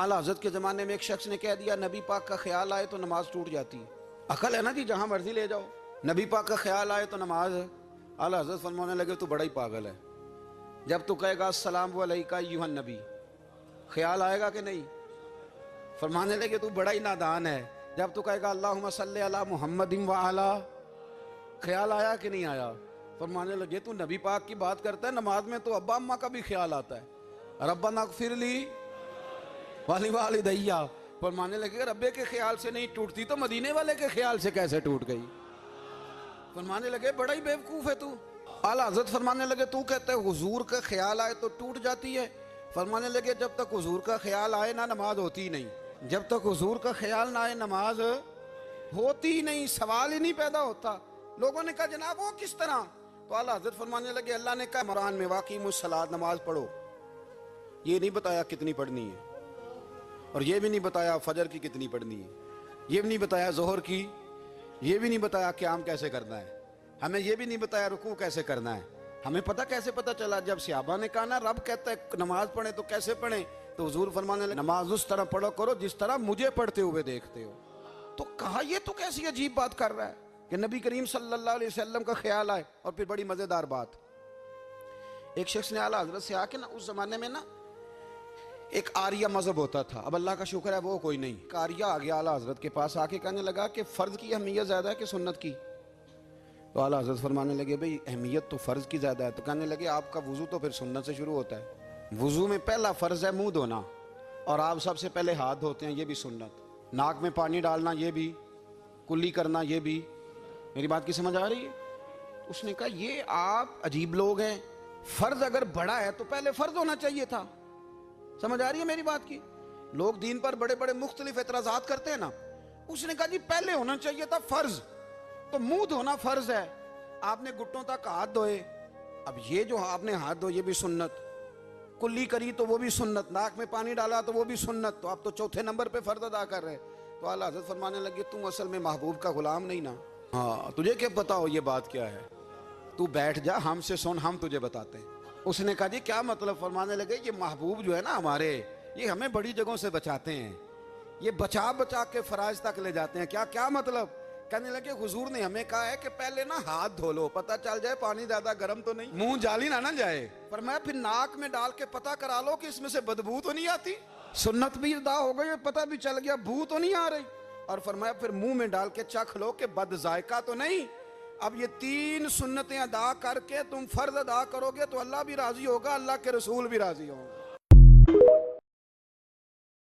आला हज़रत के ज़माने में एक शख्स ने कह दिया नबी पाक का ख्याल आए तो नमाज टूट जाती है। अकल है ना जी, जहाँ मर्जी ले जाओ, नबी पाक का ख्याल आए तो नमाज। आला हज़रत फरमाने लगे तू बड़ा ही पागल है, जब तू कहेगा अस्सलाम अलैका अय्युहन नबी, ख्याल आएगा कि नहीं? फरमाने लगे तू बड़ा ही नादान है, जब तू कहेगा अल्लाहुम्मा सल्ली अला मुहम्मदिन व अला, ख्याल आया कि नहीं आया? फरमाने लगे तू नबी पाक की बात करता है, नमाज में तो अब्बा अम्मा का भी ख्याल आता है, रब्बना ग़फ़िरली वाली वालिदैया। फरमाने लगे रब्बे के ख्याल से नहीं टूटती तो मदीने वाले के ख्याल से कैसे टूट गई? फरमाने लगे बड़ा ही बेवकूफ है तू। आला हज़रत फरमाने लगे तू कहते है हुजूर का ख्याल आए तो टूट जाती है। फरमाने लगे जब तक हुजूर का ख्याल आए ना नमाज होती ही नहीं, जब तक हुजूर का ख्याल ना आए नमाज होती ही नहीं, सवाल ही नहीं पैदा होता। लोगों ने कहा जनाब वो किस तरह? तो आला हज़रत फरमाने लगे अल्लाह ने कहा कुरान में वाक़िमुस्सलात, नमाज पढ़ो। ये नहीं बताया कितनी पढ़नी है, और ये भी नहीं बताया फजर की कितनी पढ़नी है, ये भी नहीं बताया जोहर की, ये भी नहीं बताया क़याम कैसे करना है, हमें ये भी नहीं बताया रुकू कैसे करना है। हमें पता कैसे पता चला? जब सहाबा ने कहा ना रब कहता है नमाज पढ़े तो कैसे पढ़े, तो हुजूर फरमाने लगे नमाज उस तरह पढ़ो करो जिस तरह मुझे पढ़ते हुए देखते हो। तो कहा ये तो कैसी अजीब बात कर रहा है कि नबी करीम सल्लल्लाहु अलैहि वसल्लम का ख्याल आए। और फिर बड़ी मजेदार बात, एक शख्स ने आला हज़रत से आके ना, उस जमाने में ना एक आर्या मजहब होता था, अब अल्लाह का शुक्र है वो कोई नहीं। आर्या आ गया आला हज़रत के पास, आके कहने लगा कि फ़र्ज की अहमियत ज़्यादा है कि सुन्नत की? तो आला हज़रत फरमाने लगे भाई अहमियत तो फ़र्ज की ज़्यादा है। तो कहने लगे आपका वज़ू तो फिर सुन्नत से शुरू होता है। वज़ू में पहला फ़र्ज है मुंह धोना, और आप सबसे पहले हाथ धोते हैं, ये भी सुन्नत। नाक में पानी डालना ये भी, कुल्ली करना ये भी। मेरी बात की समझ आ रही है? उसने कहा ये आप अजीब लोग हैं, फ़र्ज अगर बड़ा है तो पहले फ़र्ज होना चाहिए था। समझ आ रही है मेरी बात की? लोग दीन पर बड़े बड़े मुख्तलिफ एतराज़ात करते हैं ना। उसने कहा जी पहले होना चाहिए था फ़र्ज, तो मुंह धोना फ़र्ज है, आपने घुटनों तक हाथ धोए, अब ये जो आपने हाथ धोए ये भी सुन्नत, कुल्ली करी तो वो भी सुन्नत, नाक में पानी डाला तो वो भी सुन्नत, तो आप तो चौथे नंबर पे फ़र्ज अदा कर रहे। तो आला हज़रत फरमाने लगे तू असल में महबूब का गुलाम नहीं ना। हाँ तुझे क्या पता हो ये बात क्या है, तू बैठ जा हमसे सुन, हम तुझे बताते हैं। उसने कहा जी क्या मतलब? फरमाने लगे ये महबूब जो है ना हमारे, ये हमें बड़ी जगहों से बचाते हैं, ये बचा बचा के फराज तक ले जाते हैं। क्या क्या मतलब? कहने लगे हुजूर ने हमें कहा है कि पहले ना हाथ धो लो, पता चल जाए पानी ज्यादा गर्म तो नहीं, मुंह जाली ना जाए। पर मैं फिर नाक में डाल के पता करा लो कि इसमें से बदबू तो नहीं आती, सुन्नत भी अदा हो गई, पता भी चल गया बू तो नहीं आ रही। और फरमाया फिर मुंह में डाल के चख लो कि बद जायका तो नहीं। अब ये 3 सुन्नतें अदा करके तुम फर्ज अदा करोगे तो अल्लाह भी राजी होगा, अल्लाह के रसूल भी राजी होंगे।